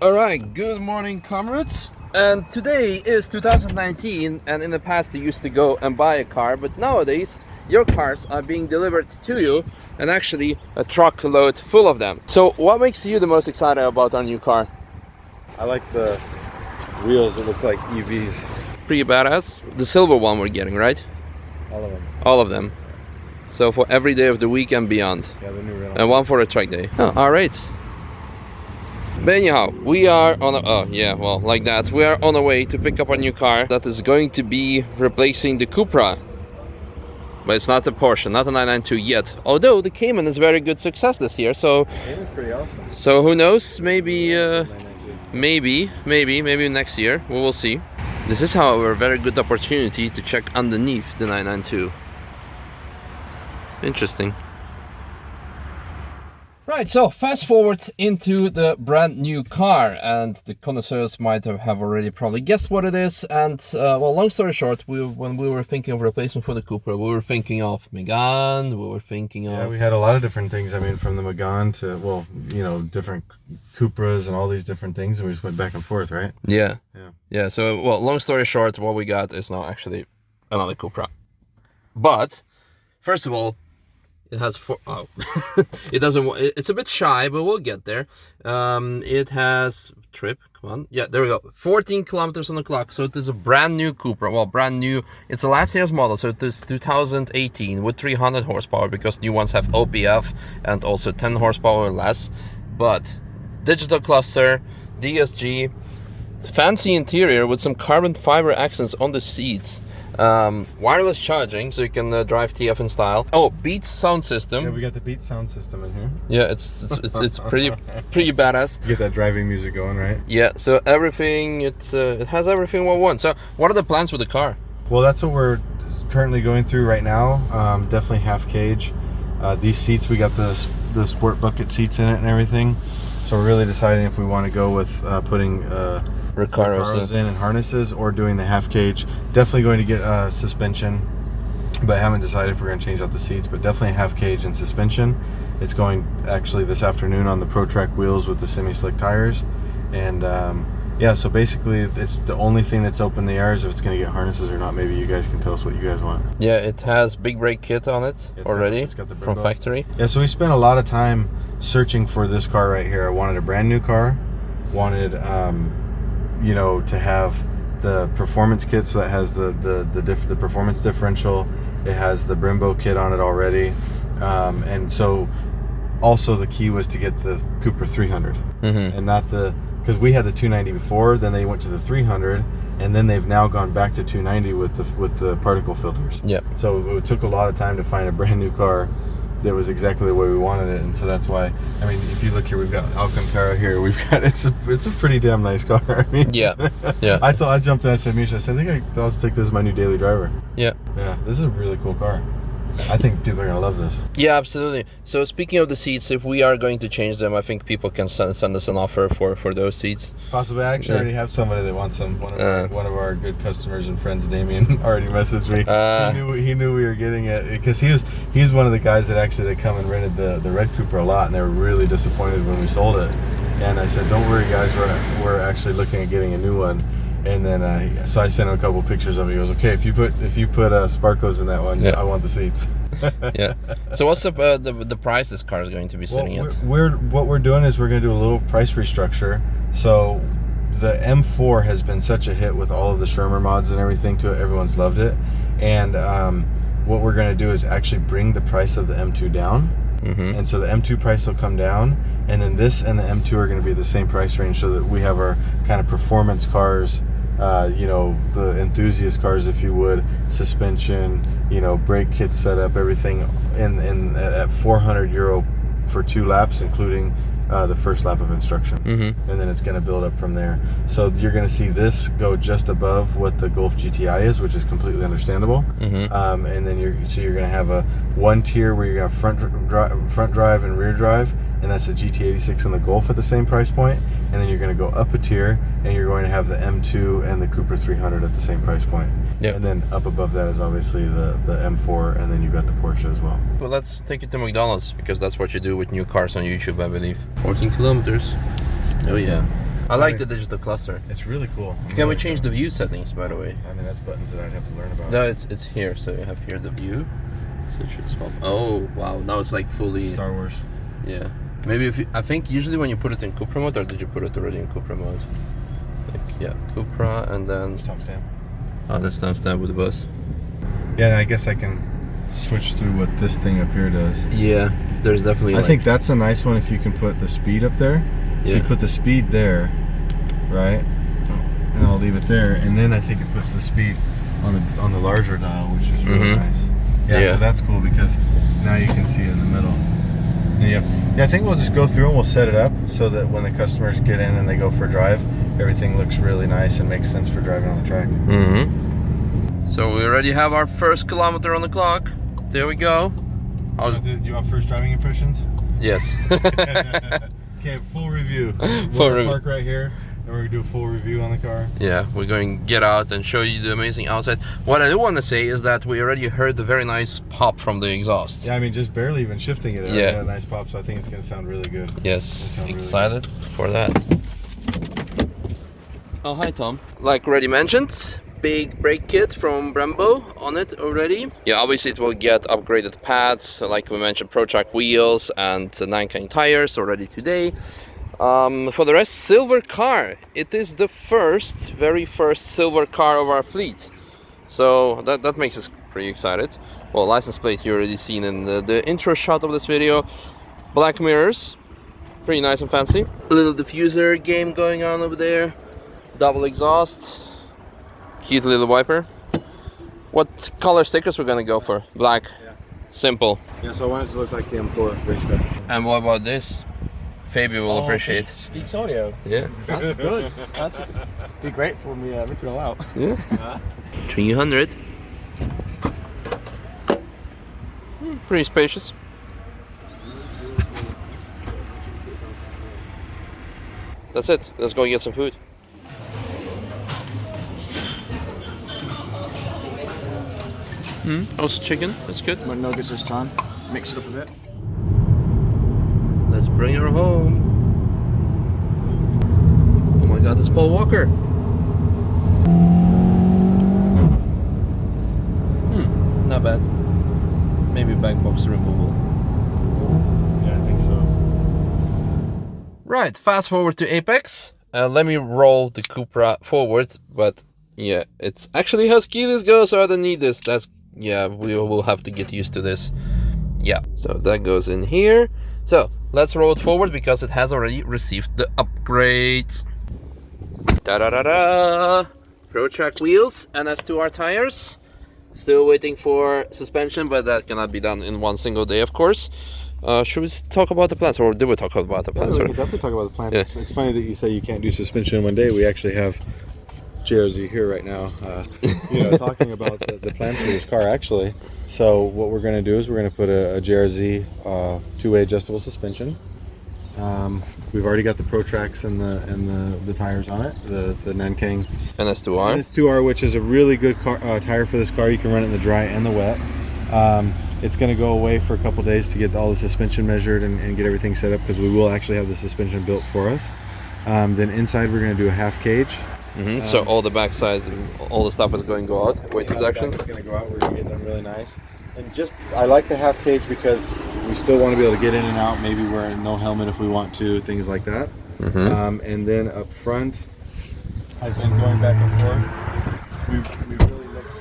Alright, good morning comrades. And today is 2019, and in the past you used to go and buy a car, but nowadays your cars are being delivered to you, and actually a truckload full of them. So what makes you the most excited about our new car? I like the wheels that look like EVs. Pretty badass. The silver one we're getting, right? All of them. All of them. So for every day of the week and beyond. Yeah, the new rental. And one for a track day. Oh, alright. But anyhow, we are on like that. We are on our way to pick up a new car that is going to be replacing the Cupra. But it's not the Porsche, not the 992 yet. Although the Cayman is very good success this year, so Cayman's pretty awesome. So who knows? Maybe maybe next year. We will see. This is, however, a very good opportunity to check underneath the 992. Interesting. Right, so fast forward into the brand new car, and the connoisseurs might have already probably guessed what it is. And well, long story short, when we were thinking of replacement for the Cupra, we were thinking of Megane, we were thinking of... Yeah, we had a lot of different things. I mean, from the Megane to, well, you know, different Cupras and all these different things, and we just went back and forth, right? Yeah, so, well, long story short, what we got is now actually another Cupra. But, first of all, it has it doesn't. It's a bit shy, but we'll get there. It has come on. Yeah, there we go. 14 kilometers on the clock. So it is a brand new Cupra. Well, brand new. It's a last year's model, so it is 2018 with 300 horsepower because new ones have OPF and also 10 horsepower or less. But digital cluster, DSG, fancy interior with some carbon fiber accents on the seats. Wireless charging, so you can drive TF in style. Oh, Beats sound system. Yeah, we got the Beats sound system in here. Yeah, it's pretty badass. You get that driving music going, right? Yeah, so everything it has everything we want. So what are the plans with the car? Well, that's what we're currently going through right now. Definitely half cage. These seats, we got the sport bucket seats in it and everything. So we're really deciding if we want to go with putting Recaros in and harnesses, or doing the half cage. Definitely going to get suspension, but haven't decided if we're going to change out the seats, but definitely half cage and suspension. It's going actually this afternoon on the Pro Track wheels with the semi-slick tires. And yeah, so basically it's the only thing that's open the air is if it's going to get harnesses or not. Maybe you guys can tell us what you guys want. Yeah, it has big brake kit on it already. It's got the from factory. Yeah, so we spent a lot of time searching for this car right here. I wanted a brand new car, wanted you know, to have the performance kit, so that has the performance differential. It has the Brembo kit on it already, and so also the key was to get the Cupra 300, and not because we had the 290 before. Then they went to the 300, and then they've now gone back to 290 with the particle filters. Yep. So it took a lot of time to find a brand new car that was exactly the way we wanted it, and so that's why. I mean, if you look here, we've got Alcantara here. We've got it's a pretty damn nice car. I mean, yeah. I jumped in. I said, Misha, I said, I think I'll just take this as my new daily driver. Yeah. This is a really cool car. I think people are gonna love this. Yeah, absolutely. So speaking of the seats, if we are going to change them, I think people can send us an offer for those seats. Possibly. I actually already have somebody that wants them. One of our good customers and friends, Damien, already messaged me. He knew we were getting it because he's one of the guys that come and rented the red Cupra a lot, and they were really disappointed when we sold it. And I said, don't worry, guys, we're actually looking at getting a new one. And then so I sent him a couple pictures of it. He goes, okay, if you put Sparkos in that one, I want the seats. Yeah. So what's the price this car is going to be sitting at? What we're doing is we're going to do a little price restructure. So the M4 has been such a hit with all of the Shermer mods and everything to it. Everyone's loved it. And what we're going to do is actually bring the price of the M2 down. And so the M2 price will come down, and then this and the M2 are going to be the same price range, so that we have our kind of performance cars, you know, the enthusiast cars, if you would, suspension, you know, brake kit setup, everything at €400 for 2 laps, including the first lap of instruction. And then it's going to build up from there. So you're going to see this go just above what the Golf GTI is, which is completely understandable. And then you're going to have a one tier where you're going to have front drive and rear drive, and that's the GT86 and the Golf at the same price point. And then you're going to go up a tier, and you're going to have the M2 and the Cupra 300 at the same price point. And then up above that is obviously the M4, and then you've got the Porsche as well. Well, let's take it to McDonald's, because that's what you do with new cars on YouTube, I believe. 14 kilometers. Oh yeah. I like the digital cluster. It's really cool. Can we change the view settings, by the way? I mean, that's buttons that I'd have to learn about. No, it's here. So you have here the view. So it should swap. Oh wow! Now it's like fully Star Wars. Yeah. Maybe if you, I think usually when you put it in Cupra mode, or did you put it already in Cupra mode? Like, yeah, Cupra, and then Timestamp. oh, the timestamp with the bus. Yeah, and I guess I can switch through what this thing up here does. Yeah, there's definitely. I think that's a nice one if you can put the speed up there. So you put the speed there, right? And I'll leave it there, and then I think it puts the speed on the larger dial, which is really nice. Yeah, so that's cool because now you can see it in the middle. And yeah, I think we'll just go through and we'll set it up so that when the customers get in and they go for a drive, everything looks really nice and makes sense for driving on the track. So we already have our first kilometer on the clock. There we go. You want first driving impressions? Yes. Okay, full review. We'll park right here, and we're gonna do a full review on the car. Yeah, we're going to get out and show you the amazing outside. What I do want to say is that we already heard the very nice pop from the exhaust. Yeah, I mean, just barely even shifting it. Yeah, got a nice pop, so I think it's gonna sound really good. Yes, excited for that. Oh, hi Tom. Like already mentioned, big brake kit from Brembo on it already. Yeah, obviously it will get upgraded pads, like we mentioned, ProTrack wheels and 9K tires already today. For the rest, silver car. It is the very first silver car of our fleet. So that makes us pretty excited. Well, license plate you already seen in the intro shot of this video. Black mirrors, pretty nice and fancy. A little diffuser game going on over there. Double exhaust. Cute little wiper. What color stickers we're gonna go for? Black. Yeah. Simple. Yeah, so I want it to look like the M4 race car. And what about this? Fabio will appreciate. Speaks audio. Yeah. That's good. That's be great for me rip it all out. Yeah. 300. Pretty spacious. That's it. Let's go get some food. Also chicken. That's good. No nuggets this time. Mix it up a bit. Let's bring her home. Oh my god, it's Paul Walker. Not bad. Maybe back box removal. Yeah, I think so. Right, fast forward to Apex. Let me roll the Cupra forward, but yeah, it actually has keyless go, so I don't need this. Yeah, we will have to get used to this. Yeah, so that goes in here. So let's roll it forward because it has already received the upgrades. Da-da-da-da! ProTrack wheels, NS2R tires. Still waiting for suspension, but that cannot be done in one single day, of course. Should we talk about the plans, or did we talk about the plans? Yeah, we can definitely talk about the plans. Yeah. It's funny that you say you can't do suspension in one day. We actually have JRZ here right now, talking about the plans for this car, actually. So what we're going to do is we're going to put a JRZ two-way adjustable suspension. We've already got the ProTracks and the tires on it, the Nankang NS2R. NS2R, which is a really good tire for this car. You can run it in the dry and the wet. It's going to go away for a couple days to get all the suspension measured and get everything set up, because we will actually have the suspension built for us. Then inside we're going to do a half cage. So all the backside, all the stuff is going to go out. Weight reduction. It's going to go out. We're going to get them really nice. And I like the half cage because we still want to be able to get in and out. Maybe wear no helmet if we want to, things like that. And then up front, I've been going back and forth. We really looked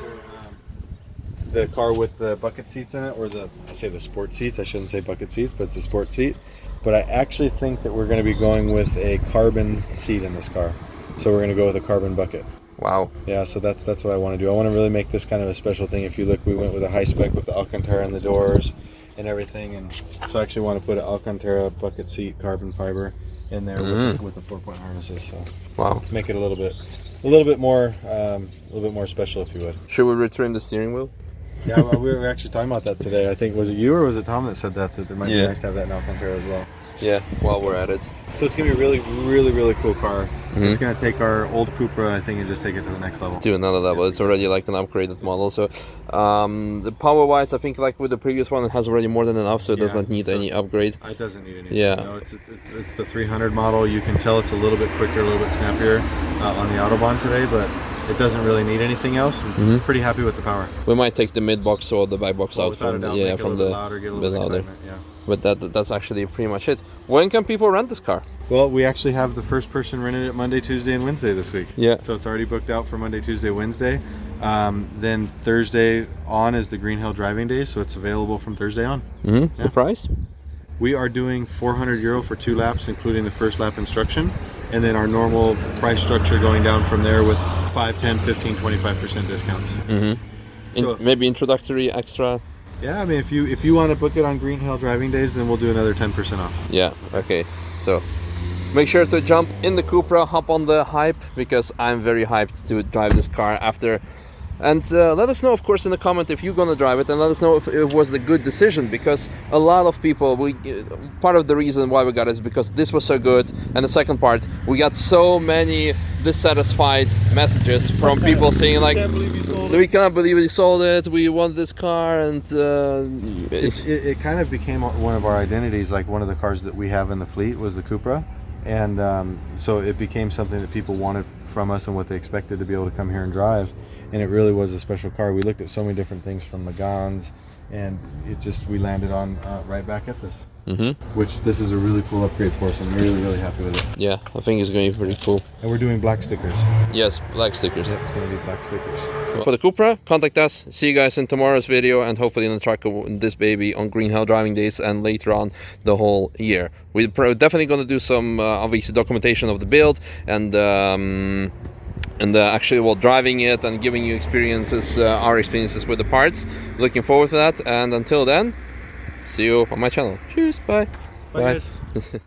for the car with the bucket seats in it, or I say the sport seats. I shouldn't say bucket seats, but it's a sport seat. But I actually think that we're going to be going with a carbon seat in this car. So we're going to go with a carbon bucket. Wow. Yeah, so that's what I want to do. I want to really make this kind of a special thing. If you look, we went with a high spec with the Alcantara in the doors and everything, and so I actually want to put an Alcantara bucket seat carbon fiber in there with the 4-point harnesses. So wow, make it a little bit more special, if you would. Should we retrim the steering wheel? Yeah, well, we were actually talking about that today. I think, was it you or was it Tom that said that it might be nice to have that in Alcantara as well? parts. Yeah, while we're at it. So it's gonna be a really, really, really cool car. Mhm. It's gonna take our old Cupra, I think, and just take it to the next level. To another level. It's already like an upgraded model. So the power-wise, I think like with the previous one, it has already more than enough, so it does Yeah, not need so any upgrade. It doesn't need anything. Yeah. No, it's the 300 model. You can tell it's a little bit quicker, a little bit snappier on the Autobahn today, but it doesn't really need anything else. I'm pretty happy with the power. We might take the mid box or the back box out Without a from doubt, yeah, make it a from little the bit louder, get a bit little bit louder. excitement. Yeah. But that's actually pretty much it. When can people rent this car? Well, we actually have the first person rented it Monday, Tuesday, and Wednesday this week. Yeah. So it's already booked out for Monday, Tuesday, Wednesday. Then Thursday on is the Green Hill driving day, so it's available from Thursday on. Yeah. Yeah. The price? We are doing €400 for 2 laps, including the first lap instruction. And then our normal price structure going down from there with 5, 10, 15, 25% discounts. So- Maybe introductory extra. Yeah, I mean, if you want to book it on Green Hill driving days, then we'll do another 10% off. Yeah, okay. So make sure to jump in the Cupra, hop on the hype, because I'm very hyped to drive this car after. And let us know, of course, in the comment if you're gonna drive it, and let us know if it was the good decision, because a lot of people, part of the reason why we got it is because this was so good, and the second part, we got so many dissatisfied messages from people saying like, we can't believe you sold it, we want this car, and It kind of became one of our identities. Like one of the cars that we have in the fleet was the Cupra, and so it became something that people wanted from us and what they expected to be able to come here and drive. And it really was a special car. We looked at so many different things from Megans, and we landed on right back at this. Which this is a really cool upgrade for us. I'm really, really happy with it. yeah, I think it's going to be pretty cool. And we're doing black stickers. Yes, black stickers. Yeah, it's going to be black stickers. For the Cupra, contact us. See you guys in tomorrow's video, and hopefully in the track of this baby on Green Hill driving days and later on the whole year. We're definitely going to do some obviously documentation of the build and actually while driving it and giving you experiences, our experiences with the parts. Looking forward to that, and until then, see you on my channel. Cheers, bye. Bye. Guys.